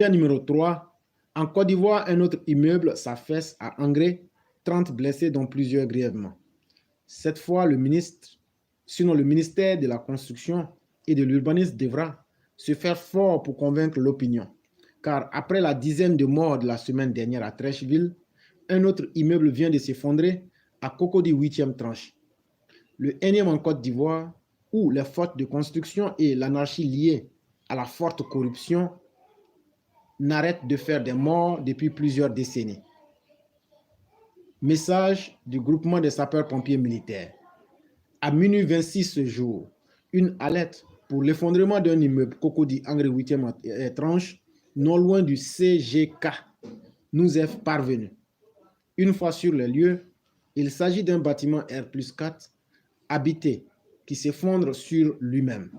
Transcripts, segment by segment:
Numéro 3, en Côte d'Ivoire, un autre immeuble s'affaisse à Angré, 30 blessés dont plusieurs grièvement. Cette fois, le ministère de la Construction et de l'Urbanisme devra se faire fort pour convaincre l'opinion. Car après la dizaine de morts de la semaine dernière à Trècheville, un autre immeuble vient de s'effondrer à Cocody 8e tranche. Le énième en Côte d'Ivoire, où les fautes de construction et l'anarchie liée à la forte corruption n'arrête de faire des morts depuis plusieurs décennies. Message du groupement des sapeurs-pompiers militaires. À minuit 26 ce jour, une alerte pour l'effondrement d'un immeuble Cocody Angré 8e tranche, non loin du CGK, nous est parvenue. Une fois sur les lieux, il s'agit d'un bâtiment R+4 habité qui s'effondre sur lui-même.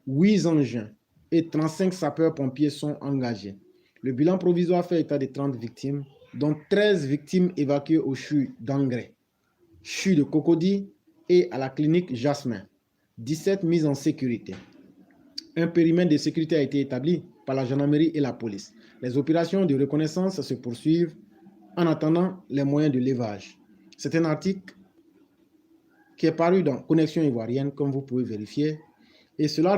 8 engins et 35 sapeurs-pompiers sont engagés. Le bilan provisoire fait état de 30 victimes, dont 13 victimes évacuées au CHU d'Angré, CHU de Cocody et à la clinique Jasmin. 17 mises en sécurité. Un périmètre de sécurité a été établi par la gendarmerie et la police. Les opérations de reconnaissance se poursuivent en attendant les moyens de levage. C'est un article qui est paru dans Connexion Ivoirienne, comme vous pouvez vérifier. Et cela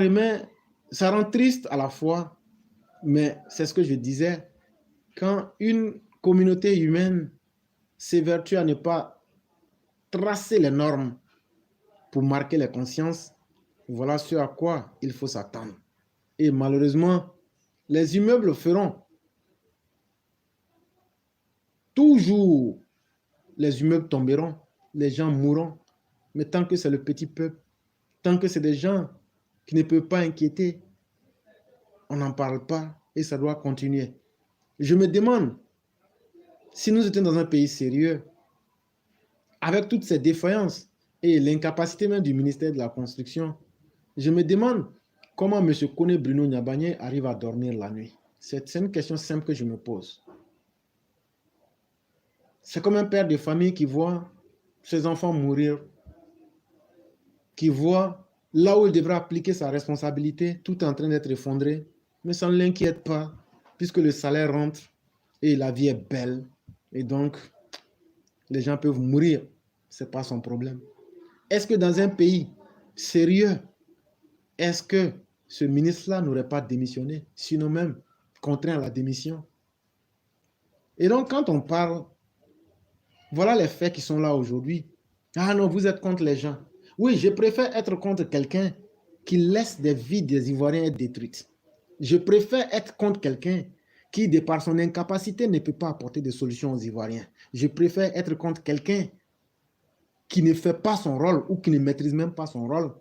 ça rend triste à la fois, mais c'est ce que je disais, quand une communauté humaine s'évertue à ne pas tracer les normes pour marquer les consciences, voilà ce à quoi il faut s'attendre. Et malheureusement, les immeubles feront toujours, les immeubles tomberont, les gens mourront, mais tant que c'est le petit peuple, tant que c'est des gens qui ne peuvent pas inquiéter, on n'en parle pas et ça doit continuer. Je me demande, si nous étions dans un pays sérieux, avec toutes ces défaillances et l'incapacité même du ministère de la Construction, je me demande comment M. Kone Bruno Nyabanye arrive à dormir la nuit. C'est une question simple que je me pose. C'est comme un père de famille qui voit ses enfants mourir, qui voit là où il devrait appliquer sa responsabilité, tout en train d'être effondré, mais ça ne l'inquiète pas, puisque le salaire rentre et la vie est belle. Et donc, les gens peuvent mourir. Ce n'est pas son problème. Est-ce que dans un pays sérieux, est-ce que ce ministre-là n'aurait pas démissionné, sinon même contraint à la démission? Et donc, quand on parle, voilà les faits qui sont là aujourd'hui. Ah non, vous êtes contre les gens. Oui, je préfère être contre quelqu'un qui laisse des vies des Ivoiriens être détruites. Je préfère être contre quelqu'un qui, de par son incapacité, ne peut pas apporter de solutions aux Ivoiriens. Je préfère être contre quelqu'un qui ne fait pas son rôle ou qui ne maîtrise même pas son rôle,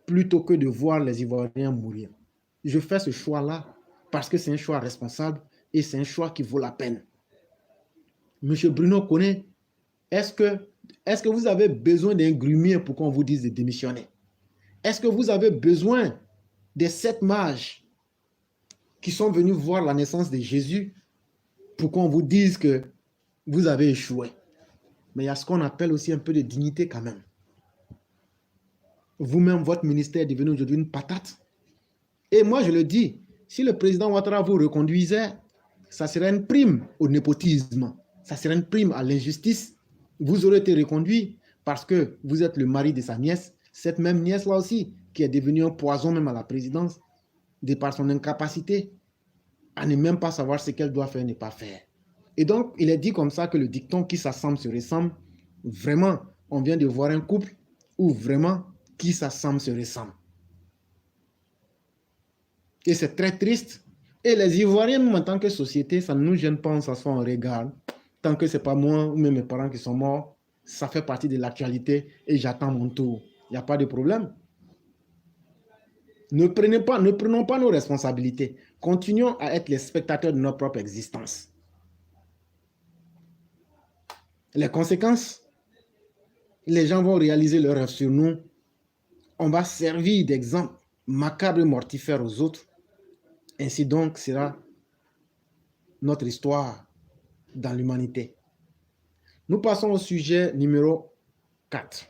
plutôt que de voir les Ivoiriens mourir. Je fais ce choix-là parce que c'est un choix responsable et c'est un choix qui vaut la peine. Monsieur Bruno Kone, est-ce que vous avez besoin d'un grumier pour qu'on vous dise de démissionner? Est-ce que vous avez besoin des 7 mages qui sont venus voir la naissance de Jésus pour qu'on vous dise que vous avez échoué? Mais il y a ce qu'on appelle aussi un peu de dignité quand même. Vous-même, votre ministère est devenu aujourd'hui une patate. Et moi, je le dis, si le président Ouattara vous reconduisait, ça serait une prime au népotisme, ça serait une prime à l'injustice. Vous aurez été reconduit parce que vous êtes le mari de sa nièce, cette même nièce-là aussi, qui est devenue un poison même à la présidence, de par son incapacité à ne même pas savoir ce qu'elle doit faire et ne pas faire. Et donc, il est dit comme ça que le dicton qui s'assemble se ressemble. Vraiment, on vient de voir un couple où vraiment qui s'assemble se ressemble. Et c'est très triste. Et les Ivoiriens, en tant que société, ça ne nous gêne pas, on s'assoit, on regarde. Tant que ce n'est pas moi ou même mes parents qui sont morts, ça fait partie de l'actualité et j'attends mon tour. Il n'y a pas de problème. Ne prenons pas nos responsabilités. Continuons à être les spectateurs de notre propre existence. Les conséquences, les gens vont réaliser leur rêve sur nous. On va servir d'exemple macabre et mortifère aux autres. Ainsi donc sera notre histoire dans l'humanité. Nous passons au sujet numéro 4.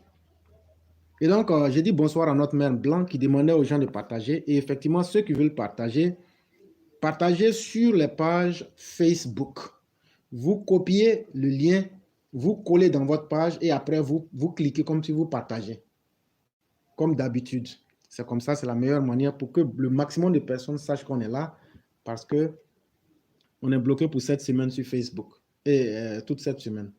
Et donc, j'ai dit bonsoir à notre mère Blanc qui demandait aux gens de partager. Et effectivement, ceux qui veulent partager, partagez sur les pages Facebook. Vous copiez le lien, vous collez dans votre page et après vous cliquez comme si vous partagez. Comme d'habitude. C'est comme ça, c'est la meilleure manière pour que le maximum de personnes sachent qu'on est là parce que on est bloqué pour cette semaine sur Facebook et toute cette semaine.